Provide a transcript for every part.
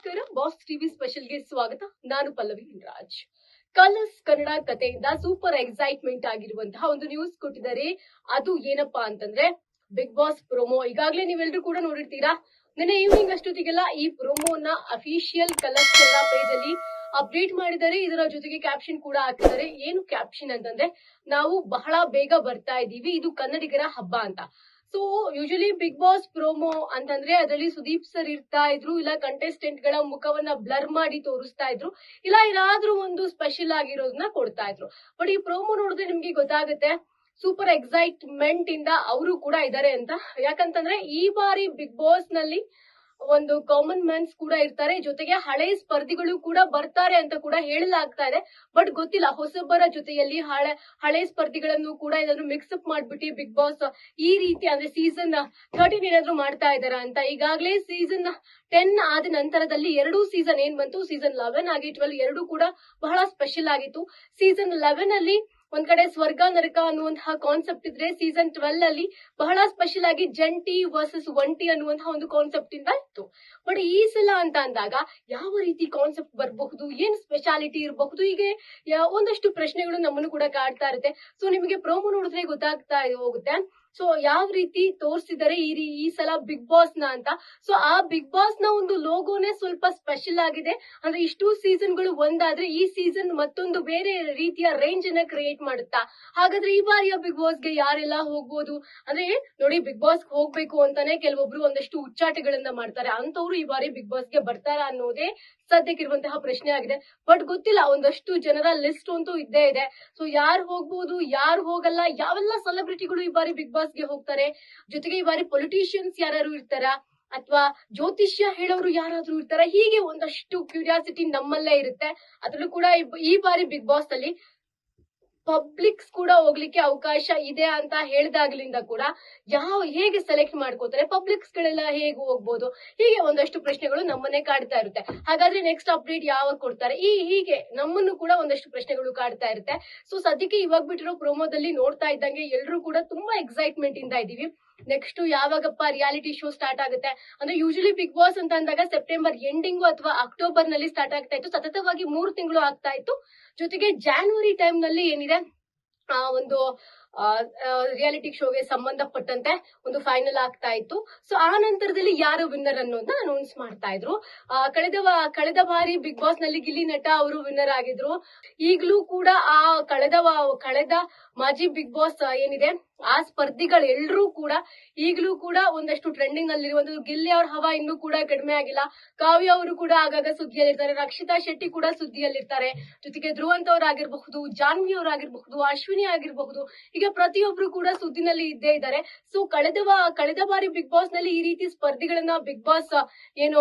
ನಮಸ್ಕಾರ. Boss TV ಸ್ಪೆಷಲ್ಗೆ ಸ್ವಾಗತ. ನಾನು ಪಲ್ಲವಿ ರಾಜ್. ಕಲರ್ಸ್ ಕನ್ನಡ ಕಥೆಯಿಂದ ಸೂಪರ್ ಎಕ್ಸೈಟ್ಮೆಂಟ್ ಆಗಿರುವಂತಹ ಒಂದು ನ್ಯೂಸ್ ಕೊಟ್ಟಿದ್ದಾರೆ. ಅದು ಏನಪ್ಪಾ ಅಂತಂದ್ರೆ ಬಿಗ್ ಬಾಸ್ ಪ್ರೋಮೋ. ಈಗಾಗಲೇ ನೀವೆಲ್ಲರೂ ಕೂಡ ನೋಡಿರ್ತೀರಾ. ನಿನ್ನೆ ಈವ್ನಿಂಗ್ ಅಷ್ಟೊತ್ತಿಗೆಲ್ಲ ಈ ಪ್ರೋಮೋನ ಅಫಿಷಿಯಲ್ ಕಲರ್ಸ್ ಕನ್ನಡ ಪೇಜ್ ಅಲ್ಲಿ ಅಪ್ಡೇಟ್ ಮಾಡಿದ್ದಾರೆ. ಇದರ ಜೊತೆಗೆ ಕ್ಯಾಪ್ಷನ್ ಕೂಡ ಹಾಕಿದ್ದಾರೆ. ಏನು ಕ್ಯಾಪ್ಷನ್ ಅಂತಂದ್ರೆ, ನಾವು ಬಹಳ ಬೇಗ ಬರ್ತಾ ಇದೀವಿ, ಇದು ಕನ್ನಡಿಗರ ಹಬ್ಬ ಅಂತ. So usually Bigg Boss promo ಅಂತಂದ್ರೆ ಅದರಲ್ಲಿ ಸುದೀಪ್ ಸರ್ ಇರ್ತಾ ಇದ್ರು, ಇಲ್ಲ ಕಂಟೆಸ್ಟೆಂಟ್ ಗಳ ಮುಖವನ್ನ ಬ್ಲರ್ ಮಾಡಿ ತೋರಿಸ್ತಾ ಇದ್ರು, ಇಲ್ಲ ಏನಾದ್ರೂ ಒಂದು ಸ್ಪೆಷಲ್ ಆಗಿರೋದನ್ನ ಕೊಡ್ತಾ ಇದ್ರು. ಬಟ್ ಈ ಪ್ರೋಮೋ ನೋಡಿದ್ರೆ ನಿಮ್ಗೆ ಗೊತ್ತಾಗುತ್ತೆ ಸೂಪರ್ ಎಕ್ಸೈಟ್ಮೆಂಟ್ ಇಂದ ಅವರು ಕೂಡ ಇದ್ದಾರೆ ಅಂತ. ಯಾಕಂತಂದ್ರೆ ಈ ಬಾರಿ ಬಿಗ್ ಬಾಸ್ ನಲ್ಲಿ ಒಂದು ಕಾಮನ್ ಮ್ಯಾನ್ಸ್ ಕೂಡ ಇರ್ತಾರೆ, ಜೊತೆಗೆ ಹಳೆ ಸ್ಪರ್ಧಿಗಳು ಕೂಡ ಬರ್ತಾರೆ ಅಂತ ಕೂಡ ಹೇಳಲಾಗ್ತಾ ಇದೆ. ಬಟ್ ಗೊತ್ತಿಲ್ಲ, ಹೊಸಬರ ಜೊತೆಯಲ್ಲಿ ಹಳೆ ಸ್ಪರ್ಧಿಗಳನ್ನು ಕೂಡ ಏನಾದ್ರು ಮಿಕ್ಸ್ ಅಪ್ ಮಾಡ್ಬಿಟ್ಟು ಬಿಗ್ ಬಾಸ್ ಈ ರೀತಿ ಅಂದ್ರೆ ಸೀಸನ್ 13 ಏನಾದ್ರು ಮಾಡ್ತಾ ಇದಾರ ಅಂತ. ಈಗಾಗಲೇ ಸೀಸನ್ 10 ಆದ ನಂತರದಲ್ಲಿ ಎರಡು ಸೀಸನ್ ಏನ್ ಬಂತು, ಸೀಸನ್ 11 ಆಗಿ 12 ಎರಡು ಕೂಡ ಬಹಳ ಸ್ಪೆಷಲ್ ಆಗಿತ್ತು. ಸೀಸನ್ 11 ಅಲ್ಲಿ ಒಂದ್ ಕಡೆ ಸ್ವರ್ಗ ನರಕ ಅನ್ನುವಂತಹ ಕಾನ್ಸೆಪ್ಟ್ ಇದ್ರೆ, ಸೀಸನ್ 12 ಅಲ್ಲಿ ಬಹಳ ಸ್ಪೆಷಲ್ ಆಗಿ ಜಂಟಿ ವರ್ಸಸ್ ಒಂಟಿ ಅನ್ನುವಂತಹ ಒಂದು ಕಾನ್ಸೆಪ್ಟ್ ಇಂದ ಇತ್ತು. ಬಟ್ ಈ ಸಲ ಅಂತ ಅಂದಾಗ ಯಾವ ರೀತಿ ಕಾನ್ಸೆಪ್ಟ್ ಬರಬಹುದು, ಏನ್ ಸ್ಪೆಷಾಲಿಟಿ ಇರಬಹುದು, ಹೀಗೆ ಒಂದಷ್ಟು ಪ್ರಶ್ನೆಗಳು ನಮ್ಮನ್ನು ಕೂಡ ಕಾಡ್ತಾ ಇರುತ್ತೆ. ಸೊ ನಿಮಗೆ ಪ್ರೋಮೋ ನೋಡಿದ್ರೆ ಗೊತ್ತಾಗ್ತಾ ಹೋಗುತ್ತೆ ಸೊ ಯಾವ ರೀತಿ ತೋರಿಸಿದ್ದಾರೆ ಈ ಸಲ ಬಿಗ್ ಬಾಸ್ ನ ಅಂತ. ಸೊ ಆ ಬಿಗ್ ಬಾಸ್ ನ ಒಂದು ಲೋಗೋನೇ ಸ್ವಲ್ಪ ಸ್ಪೆಷಲ್ ಆಗಿದೆ. ಅಂದ್ರೆ ಇಷ್ಟು ಸೀಸನ್ ಗಳು ಒಂದಾದ್ರೆ ಈ ಸೀಸನ್ ಮತ್ತೊಂದು ಬೇರೆ ರೀತಿಯ ರೇಂಜ್ ಅನ್ನ ಕ್ರಿಯೇಟ್ ಮಾಡುತ್ತಾ. ಹಾಗಾದ್ರೆ ಈ ಬಾರಿಯ ಬಿಗ್ ಬಾಸ್ ಗೆ ಯಾರೆಲ್ಲ ಹೋಗ್ಬೋದು ಅಂದ್ರೆ, ನೋಡಿ ಬಿಗ್ ಬಾಸ್ ಹೋಗ್ಬೇಕು ಅಂತಾನೆ ಕೆಲವೊಬ್ರು ಒಂದಷ್ಟು ಉಚ್ಚಾಟಗಳನ್ನ ಮಾಡ್ತಾರೆ. ಅಂತವ್ರು ಈ ಬಾರಿ ಬಿಗ್ ಬಾಸ್ ಗೆ ಬರ್ತಾರ ಅನ್ನೋದೇ ಸದ್ಯಕ್ಕಿರುವಂತಹ ಪ್ರಶ್ನೆ ಆಗಿದೆ. ಬಟ್ ಗೊತ್ತಿಲ್ಲ, ಒಂದಷ್ಟು ಜನರ ಲಿಸ್ಟ್ ಅಂತೂ ಇದ್ದೇ ಇದೆ. ಸೊ ಯಾರು ಹೋಗ್ಬೋದು, ಯಾರು ಹೋಗಲ್ಲ, ಯಾವೆಲ್ಲ ಸೆಲೆಬ್ರಿಟಿಗಳು ಈ ಬಾರಿ ಬಿಗ್ ಬಾಸ್ ಗೆ ಹೋಗ್ತಾರೆ, ಜೊತೆಗೆ ಈ ಬಾರಿ ಪೊಲಿಟಿಷಿಯನ್ಸ್ ಯಾರು ಇರ್ತಾರ, ಅಥವಾ ಜ್ಯೋತಿಷ್ಯ ಹೇಳೋರು ಯಾರಾದ್ರೂ ಇರ್ತಾರ, ಹೀಗೆ ಒಂದಷ್ಟು ಕ್ಯೂರಿಯಾಸಿಟಿ ನಮ್ಮಲ್ಲೇ ಇರುತ್ತೆ. ಅದ್ರಲ್ಲೂ ಕೂಡ ಈ ಬಾರಿ ಬಿಗ್ ಬಾಸ್ ಅಲ್ಲಿ ಪಬ್ಲಿಕ್ಸ್ ಕೂಡ ಹೋಗ್ಲಿಕ್ಕೆ ಅವಕಾಶ ಇದೆ ಅಂತ ಹೇಳಿದಾಗ್ಲಿಂದ ಕೂಡ ಹೇಗೆ ಸೆಲೆಕ್ಟ್ ಮಾಡ್ಕೋತಾರೆ, ಪಬ್ಲಿಕ್ಸ್ ಗಳೆಲ್ಲ ಹೇಗೆ ಹೋಗ್ಬೋದು, ಹೀಗೆ ಒಂದಷ್ಟು ಪ್ರಶ್ನೆಗಳು ನಮ್ಮನ್ನೇ ಕಾಡ್ತಾ ಇರುತ್ತೆ. ಹಾಗಾದ್ರೆ ನೆಕ್ಸ್ಟ್ ಅಪ್ಡೇಟ್ ಯಾವಾಗ ಕೊಡ್ತಾರೆ, ಹೀಗೆ ನಮ್ಮನ್ನು ಕೂಡ ಒಂದಷ್ಟು ಪ್ರಶ್ನೆಗಳು ಕಾಡ್ತಾ ಇರುತ್ತೆ. ಸೊ ಸದ್ಯಕ್ಕೆ ಇವಾಗ ಬಿಟ್ಟಿರೋ ಪ್ರೋಮೋದಲ್ಲಿ ನೋಡ್ತಾ ಇದ್ದಂಗೆ ಎಲ್ಲರೂ ಕೂಡ ತುಂಬಾ ಎಕ್ಸೈಟ್ಮೆಂಟ್ ಇಂದ ಇದೀವಿ. ನೆಕ್ಸ್ಟ್ ಯಾವಾಗಪ್ಪ ರಿಯಾಲಿಟಿ ಶೋ ಸ್ಟಾರ್ಟ್ ಆಗುತ್ತೆ ಅಂದ್ರೆ, ಯೂಶಲಿ ಬಿಗ್ ಬಾಸ್ ಅಂತ ಅಂದಾಗ ಸೆಪ್ಟೆಂಬರ್ ಎಂಡಿಂಗು ಅಥವಾ ಅಕ್ಟೋಬರ್ ನಲ್ಲಿ ಸ್ಟಾರ್ಟ್ ಆಗ್ತಾ ಇತ್ತು. ಸತತವಾಗಿ 3 ತಿಂಗಳು ಆಗ್ತಾ ಇತ್ತು. ಜೊತೆಗೆ ಜಾನ್ವರಿ ಟೈಮ್ ನಲ್ಲಿ ಏನಿದೆ ಒಂದು ರಿಯಾಲಿಟಿ ಶೋಗೆ ಸಂಬಂಧಪಟ್ಟಂತೆ ಒಂದು ಫೈನಲ್ ಆಗ್ತಾ ಇತ್ತು. ಸೊ ಆ ನಂತರದಲ್ಲಿ ಯಾರು ವಿನ್ನರ್ ಅನ್ನೋದನ್ನ ಅನೌನ್ಸ್ ಮಾಡ್ತಾ ಇದ್ರು. ಕಳೆದ ಬಾರಿ ಬಿಗ್ ಬಾಸ್ ನಲ್ಲಿ ಗಿಲ್ಲಿ ನಟ ಅವರು ವಿನ್ನರ್ ಆಗಿದ್ರು. ಈಗಲೂ ಕೂಡ ಆ ಕಳೆದ ಮಾಜಿ ಬಿಗ್ ಬಾಸ್ ಏನಿದೆ ಆ ಸ್ಪರ್ಧಿಗಳೆಲ್ಲರೂ ಕೂಡ ಈಗಲೂ ಕೂಡ ಒಂದಷ್ಟು ಟ್ರೆಂಡಿಂಗ್ ನಲ್ಲಿರುವಂತದ್ದು. ಗಿಲ್ಲಿ ಅವ್ರ ಹವಾ ಇನ್ನೂ ಕೂಡ ಕಡಿಮೆ ಆಗಿಲ್ಲ. ಕಾವ್ಯ ಅವರು ಕೂಡ ಆಗಾಗ ಸುದ್ದಿಯಲ್ಲಿರ್ತಾರೆ, ರಕ್ಷಿತಾ ಶೆಟ್ಟಿ ಕೂಡ ಸುದ್ದಿಯಲ್ಲಿರ್ತಾರೆ, ಜೊತೆಗೆ ಧ್ರುವಂತ್ ಅವರಾಗಿರಬಹುದು, ಜಾನ್ವಿ ಅವರಾಗಿರಬಹುದು, ಅಶ್ವಿನಿ ಆಗಿರಬಹುದು, ಈಗ ಪ್ರತಿಯೊಬ್ರು ಕೂಡ ಸುದ್ದಿನಲ್ಲಿ ಇದ್ದೇ ಇದ್ದಾರೆ. ಸೊ ಕಳೆದ ಬಾರಿ ಬಿಗ್ ಬಾಸ್ ನಲ್ಲಿ ಈ ರೀತಿ ಸ್ಪರ್ಧಿಗಳನ್ನ ಬಿಗ್ ಬಾಸ್ ಏನು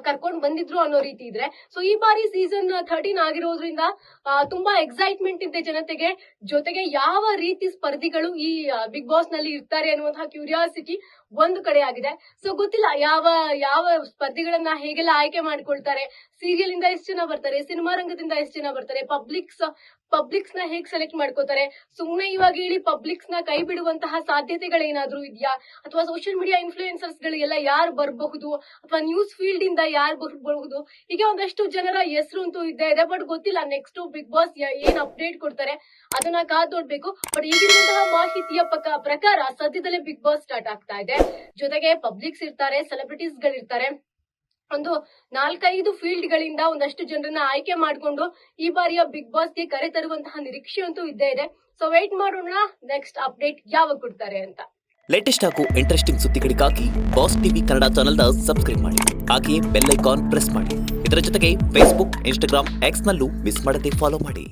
ಕರ್ಕೊಂಡ್ ಬಂದಿದ್ರು ಅನ್ನೋ ರೀತಿ ಇದ್ರೆ, ಸೊ ಈ ಬಾರಿ ಸೀಸನ್ 13 ಆಗಿರೋದ್ರಿಂದ ತುಂಬಾ ಎಕ್ಸೈಟ್ಮೆಂಟ್ ಇದೆ ಜನತೆಗೆ. ಜೊತೆಗೆ ಯಾವ ರೀತಿ ಸ್ಪರ್ಧಿಗಳು ಈ ಬಿಗ್ ಬಾಸ್ ನಲ್ಲಿ ಇರ್ತಾರೆ ಅನ್ನುವಂತಹ ಕ್ಯೂರಿಯಾಸಿಟಿ ಒಂದು ಕಡೆ ಆಗಿದೆ. ಸೊ ಗೊತ್ತಿಲ್ಲ ಯಾವ ಸ್ಪರ್ಧಿಗಳನ್ನ ಹೇಗೆಲ್ಲ ಆಯ್ಕೆ ಮಾಡ್ಕೊಳ್ತಾರೆ, ಸೀರಿಯಲ್ ಇಂದ ಎಷ್ಟು ಜನ ಬರ್ತಾರೆ, ಸಿನಿಮಾ ರಂಗದಿಂದ ಎಷ್ಟು ಜನ ಬರ್ತಾರೆ, ಪಬ್ಲಿಕ್ಸ್ ನ ಹೇಗ್ ಸೆಲೆಕ್ಟ್ ಮಾಡ್ಕೋತಾರೆ, ಸುಮ್ನೆ ಇವಾಗ ಹೇಳಿ ಪಬ್ಲಿಕ್ಸ್ ನ ಕೈ ಬಿಡುವಂತಹ ಸಾಧ್ಯತೆಗಳೇನಾದ್ರೂ ಇದೆಯಾ, ಅಥವಾ ಸೋಷಿಯಲ್ ಮೀಡಿಯಾ ಇನ್ಫ್ಲೂಯೆನ್ಸರ್ಸ್ ಗಳಿಗೆಲ್ಲ ಯಾರು ಬರಬಹುದು, ಅಥವಾ ನ್ಯೂಸ್ ಫೀಲ್ಡ್ ಇಂದ ಯಾರು ಬರಬಹುದು, ಹೀಗೆ ಒಂದಷ್ಟು ಜನರ ಹೆಸರು ಅಂತೂ ಇದ್ದೇ ಇದೆ. ಬಟ್ ಗೊತ್ತಿಲ್ಲ ನೆಕ್ಸ್ಟ್ ಬಿಗ್ ಬಾಸ್ ಏನ್ ಅಪ್ಡೇಟ್ ಕೊಡ್ತಾರೆ ಅದನ್ನ ಕಾದ್ ನೋಡ್ಬೇಕು. ಬಟ್ ಈಗಿರುವಂತಹ ಮಾಹಿತಿಯ ಪ್ರಕಾರ ಸದ್ಯದಲ್ಲೇ ಬಿಗ್ ಬಾಸ್ ಸ್ಟಾರ್ಟ್ ಆಗ್ತಾ ಇದೆ. ಜೊತೆಗೆ ಪಬ್ಲಿಕ್ಸ್ ಇರ್ತಾರೆ, ಸೆಲೆಬ್ರಿಟೀಸ್ ಗಳಿರ್ತಾರೆ, ಒಂದು 4-5 ಫೀಲ್ಡ್ ಗಳಿಂದ ಒಂದಷ್ಟು ಜನರನ್ನ ಆಯ್ಕೆ ಮಾಡಿಕೊಂಡು ಈ ಬಾರಿಯ ಬಿಗ್ ಬಾಸ್ ಗೆ ಕರೆ ತರುವಂತಹ ನಿರೀಕ್ಷೆ ಅಂತೂ ಇದ್ದೇ ಇದೆ. ಸೊ ವೇಟ್ ಮಾಡೋಣ ನೆಕ್ಸ್ಟ್ ಅಪ್ಡೇಟ್ ಯಾವಾಗ ಕೊಡ್ತಾರೆ ಅಂತ. ಲೇಟೆಸ್ಟ್ ಹಾಗೂ ಇಂಟ್ರೆಸ್ಟಿಂಗ್ ಸುದ್ದಿಗಳಿಗಾಗಿ ಬಾಸ್ ಟಿವಿ ಕನ್ನಡ ಚಾನೆಲ್ನ ಸಬ್ಸ್ಕ್ರೈಬ್ ಮಾಡಿ. ಹಾಗೆಯೇ ಬೆಲ್ ಐಕಾನ್ ಪ್ರೆಸ್ ಮಾಡಿ. ಇದರ ಜೊತೆಗೆ ಫೇಸ್ಬುಕ್, ಇನ್ಸ್ಟಾಗ್ರಾಮ್, ಎಕ್ಸ್ ನಲ್ಲೂ ಮಿಸ್ ಮಾಡದೆ ಫಾಲೋ ಮಾಡಿ.